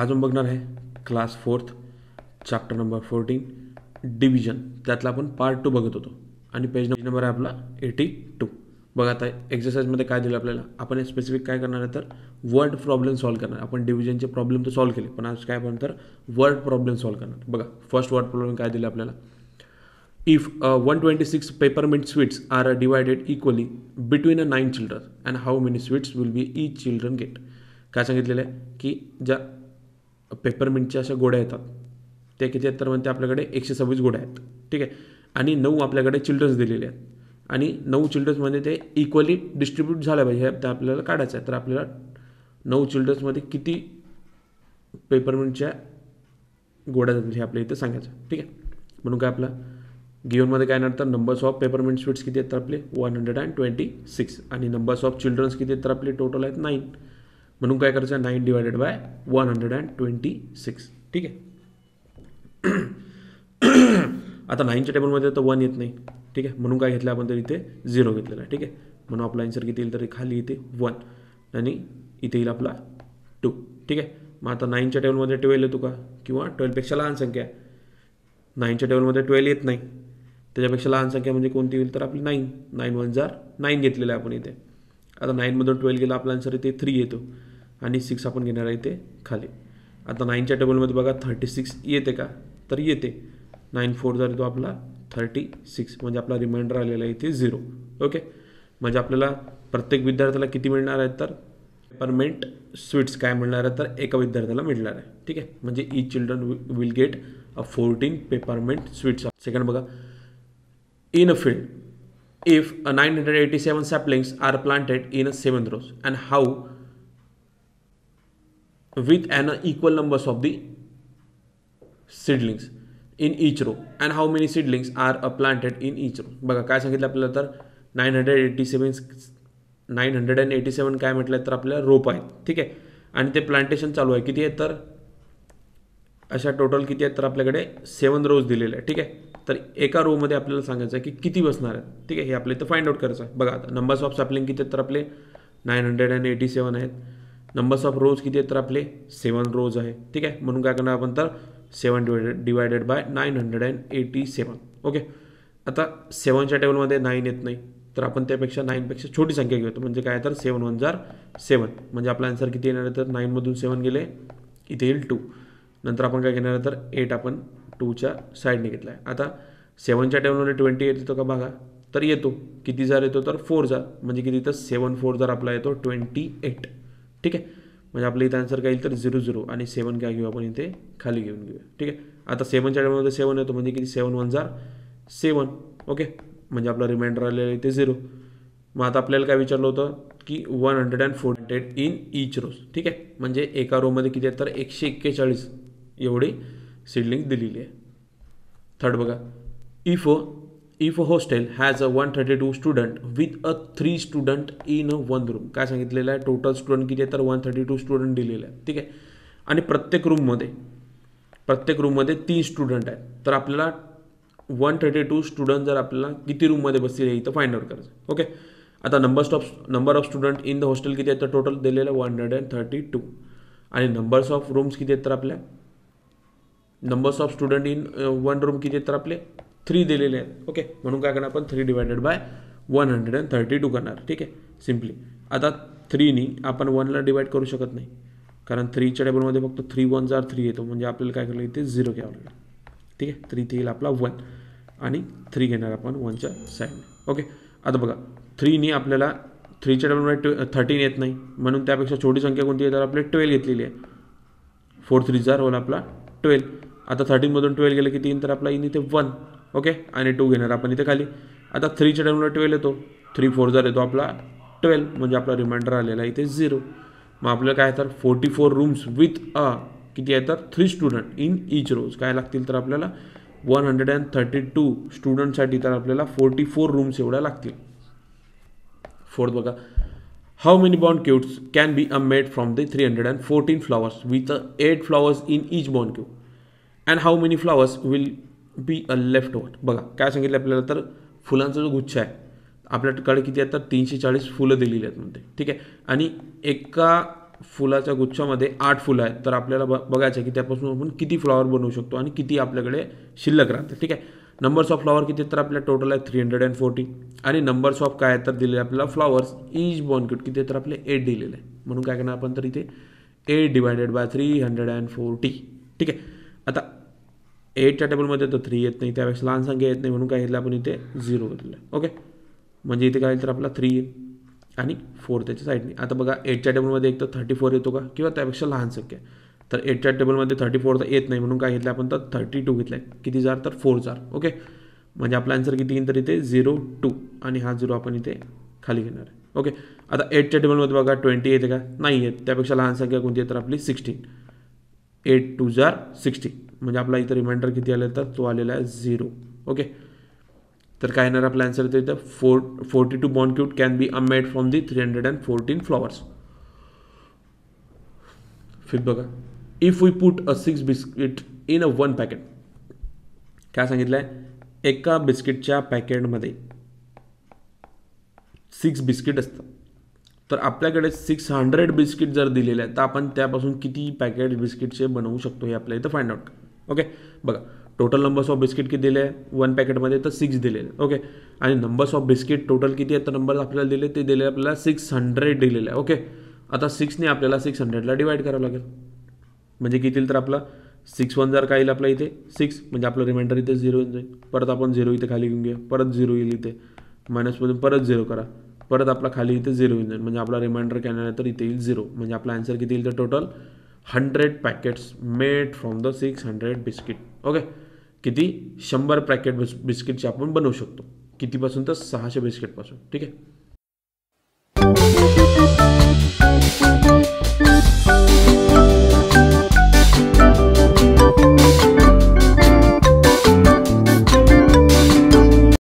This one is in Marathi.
आज आपण बघणार आहे class 4th chapter number 14 division. त्यातला आपण पार्ट 2 बघत होतो आणि पेज नंबर आहे आपला 82. बघा आता एक्सरसाइजमध्ये काय दिलं आपल्याला, आपण स्पेसिफिक काय करणार आहे तर वर्ड प्रॉब्लेम सॉल्व करणार. आपण डिव्हिजनचे प्रॉब्लेम तर सॉल्व केले, पण आज काय आपण तर वर्ड प्रॉब्लेम सॉल्व करणार. बघा फर्स्ट वर्ड प्रॉब्लेम काय दिलं आपल्याला, if 126 peppermint sweets are divided equally between 9 children and how many sweets will be each children get. काय सांगितलेलं आहे की ज्या पेपरमिंटच्या अशा गोड्या येतात ते किती आहेत तर म्हणते आपल्याकडे 126 गोड्या आहेत, ठीक आहे. आणि 9 आपल्याकडे चिल्ड्रन्स दिलेले आहेत आणि 9 चिल्ड्रन्समध्ये ते इक्वली डिस्ट्रीब्यूट झालं पाहिजे, हे आपल्याला काढायचं आहे. तर आपल्याला 9 चिल्ड्रन्समध्ये किती पेपरमिंटच्या गोड्या जातील हे आपल्या इथे सांगायचं, ठीक आहे. म्हणून काय आपला गिव्हनमध्ये काय येणार तर नंबर्स ऑफ पेपरमिंट स्वीट्स किती आहेत तर आपले 126 आणि नंबर्स ऑफ चिल्ड्रन्स किती आहेत तर आपले टोटल आहेत 9. म्हणून काय करायचं आहे 9 डिवायडेड बाय 126, ठीक आहे. आता 9च्या टेबलमध्ये तर 1 येत नाही, ठीक आहे. म्हणून काय घेतलं आपण तर इथे 0 घेतलेला आहे, ठीक आहे. म्हणून आपला आन्सर किती येईल तर खाली इथे 1 आणि इथे येईल आपला 2, ठीक आहे. मग आता 9च्या टेबलमध्ये 12 येतो का, किंवा 12पेक्षा लहान संख्या आहे. 9च्या टेबलमध्ये 12 येत नाही, त्याच्यापेक्षा लहान संख्या म्हणजे कोणती होईल तर आपली 9. 9 1 जार 9 घेतलेलं आहे आपण इथे. आता 9मधून 12 गेला आपला आन्सर इथे 3 येतो आणि 6 आपण घेणार आहे इथे खाली. आता 9च्या टेबलमध्ये बघा 36 येते का तर येते. 9 4 जार येतो आपला 36, म्हणजे आपला रिमाइंडर आलेला आहे इथे 0. ओके, म्हणजे आपल्याला प्रत्येक विद्यार्थ्याला किती मिळणार आहे तर पेपरमिंट स्वीट्स काय मिळणार आहे तर एका विद्यार्थ्याला मिळणार आहे, ठीक आहे. म्हणजे each children will get 14 peppermint sweets. Second बघा, in a field if 987 saplings are planted in 7 rows and how with an equal numbers of the seedlings in each row and how many seedlings are planted in each row. बघा काय सांगितलं आपल्याला तर 987 काय म्हटलं तर आपल्याला रोप आहेत, ठीक आहे. आणि ते प्लांटेशन चालू आहे. किती आहेत तर अशा टोटल किती आहेत तर आपल्याकडे 7 रोज दिलेले आहे, ठीक आहे. तर एका रोमध्ये आपल्याला सांगायचं आहे की किती बसणार आहेत, ठीक आहे. हे आपल्या इथं फाइंड आउट करायचं आहे. बघा आता नंबर्स ऑफ सॅपलिंग किती आहेत तर आपले 987 आहेत. नंबर्स ऑफ रोज किती आहेत तर आपले 7 रोज आहे, ठीक आहे. म्हणून काय करणार आपण तर 7 डिवायडेड बाय 987. ओके, आता 7च्या टेबलमध्ये 9 येत नाही तर आपण त्यापेक्षा 9पेक्षा छोटी संख्या घेतो, म्हणजे काय तर 7 1 जार 7, म्हणजे आपला आन्सर किती येणार आहे तर 9मधून 7 गेले इथे येईल 2. नंतर आपण काय घेणार आहे तर 8 आपण 2च्या साईडने घेतला आहे. आता 7च्या टेबलमध्ये 20 येतो का बघा तर येतो. किती जार येतो तर 4 जार, म्हणजे किती तर 7 4 जार आपला येतो 28, ठीक आहे. म्हणजे आपल्या इथं आन्सर काय येईल तर 0 0 आणि 7 काय घेऊ आपण इथे खाली घेऊन घेऊया, ठीक आहे. आता 7च्या टेबलमध्ये 7 येतो, म्हणजे किती 7 1 जार 7. ओके, म्हणजे आपला रिमाइंडर आलेला इथे 0. मग आता आपल्याला काय विचारलं होतं की 140 इन ईच रोज, ठीक आहे. म्हणजे एका रोमध्ये किती आहेत तर 141 एवढी सीडलिंग दिलेली आहे. थर्ड बघा, if a hostel has 132 student with 3 student in 1 room. काय सांगितलेलं आहे टोटल स्टुडंट किती आहे तर 132 स्टुडंट दिलेले आहे, ठीक आहे. आणि प्रत्येक रूममध्ये 3 स्टुडंट आहेत. तर आपल्याला 132 स्टुडंट जर आपल्याला किती रूममध्ये बसतील हे इथं फाइंड आउट करायचं. ओके, आता number of student in the hostel किती आहेत तर टोटल दिलेलं आहे 132 आणि नंबर्स ऑफ रूम्स किती आहेत तर आपल्या numbers of student in 1 room किती आहेत तर आपले 3 दिलेले आहेत. ओके, म्हणून काय करणार आपण 3 डिवायडेड बाय 132 करणार, ठीक आहे, सिम्पली. आता 3नी आपण 1ला डिवाइड करू शकत नाही, कारण 3च्या टेबलमध्ये फक्त 3 1 जार 3 येतो, म्हणजे आपल्याला काय करायला इथे 0 घ्यावं लागेल, ठीक आहे. 3 येईल आपला 1 आणि 3 घेणार आपण 1च्या साईडने. ओके, आता बघा 3नी आपल्याला 3च्या टेबलमध्ये 13 येत नाही, म्हणून त्यापेक्षा छोटी संख्या कोणती आहे तर आपले 12 घेतलेली आहे. 4 3 जार होईल आपला 12. आता 13मधून 12 गेलं किती येईल तर आपला येईल इथे 1. ओके, आणि 2 घेणार आपण इथे खाली. आता 3च्या टेबलमध्ये 12 येतो, 3 4 जार येतो आपला 12, म्हणजे आपला रिमाइंडर आलेला इथे 0. मग आपल्याला काय तर 44 रूम्स विथ किती आहे तर 3 स्टुडंट इन ईच रोज काय लागतील तर आपल्याला 132 स्टुडंटसाठी तर आपल्याला 44 रूम्स एवढ्या लागतील. फोर्थ बघा, how many bond cubes can be made from the 314 flowers with 8 flowers in each bond cube and how many flowers will be left over. बघा काय सांगितलं आपल्याला तर फुलांचा जो गुच्छ आहे आपल्याकडे किती आहेत तर 340 फुलं दिलेली आहेत म्हणते, ठीक आहे. आणि एका फुलाच्या गुच्छामध्ये 8 फुलं आहेत, तर आपल्याला बघायचं आहे की त्यापासून आपण किती फ्लॉवर बनवू शकतो आणि किती आपल्याकडे शिल्लक राहते. ठीक आहे. नंबर्स ऑफ फ्लॉवर किती तर आपल्या टोटल आहे 340 आणि नंबर्स ऑफ काय तर दिलेले आपल्याला फ्लॉवर्स इच बॉन्क्यूट किती तर आपले 8 दिलेले आहे. म्हणून काय करणार आपण तर इथे 8 डिवायडेड बाय 340. ठीक आहे. आता 8च्या टेबलमध्ये तर 3 येत नाही, त्यापेक्षा लहान संख्या येत नाही, म्हणून काय घेतलं आपण इथे 0 घेतलं. ओके, म्हणजे इथे काय तर आपला 3 येईल आणि 4 त्याच्या साईडने. आता बघा 8च्या टेबलमध्ये एक तर 34 येतो का किंवा त्यापेक्षा लहान संख्या, तर 8च्या टेबलमध्ये 34 तर येत नाही, म्हणून काय घेतलं आपण तर 32 घेतलं आहे. किती जार तर 4 जार. ओके, म्हणजे आपला आन्सर किती येईल तर इथे 0 2 आणि हा 0 आपण इथे खाली घेणार आहे. ओके, आता 8च्या टेबलमध्ये बघा 20 येते का, नाही येत, त्यापेक्षा लहान संख्या कोणती आहे तर आपली 16. 8 2 जार 16, म्हणजे आपला इथं रिमाइंडर किती आलं तर तो आलेला आहे 0. ओके, तर काय येणार आपला आन्सर तर इथं 42 bouquet can be made from the 314 flowers. फिर बघा, if we put a 6 biscuit in a 1 packet. काय सांगितलं आहे, एका बिस्किटच्या पॅकेटमध्ये 6 बिस्किट असतात, तर आपल्याकडे 600 बिस्किट जर दिलेले आहेत तर आपण त्यापासून किती पॅकेट बिस्किटचे बनवू शकतो हे आपल्या इथं फाइंड आउट. ओके, बघा टोटल नंबर्स ऑफ बिस्किट किती दिले आहे 1 पॅकेटमध्ये तर 6 दिलेले. ओके, आणि नंबर्स ऑफ बिस्किट टोटल किती आहेत तर नंबर आपल्याला दिले ते दिले आपल्याला 600 दिलेले आहे. ओके, आता 6ने आपल्याला 600ला डिवाइड करावं लागेल, म्हणजे किती तर आपला 6 1 जर काय येईल आपल्या इथे 6, म्हणजे आपलं रिमाइंडर इथे 0 येऊन जाईल. परत आपण 0 इथे खाली घेऊन घेऊया, परत 0 येईल इथे, मायनसमधून परत 0 करा, परत आपला खाली इथे 0 येऊन जाईल, म्हणजे आपला रिमाइंडर काय नाही तर इथे येईल 0. म्हणजे आपला आन्सर किती येईल तर total 100 packets made from the 600 biscuit. Okay, किती 100 पॅकेट बिस्किटचे आपण बनवू शकतो, कितीपासून तर 600 बिस्किटपासून. ठीक आहे.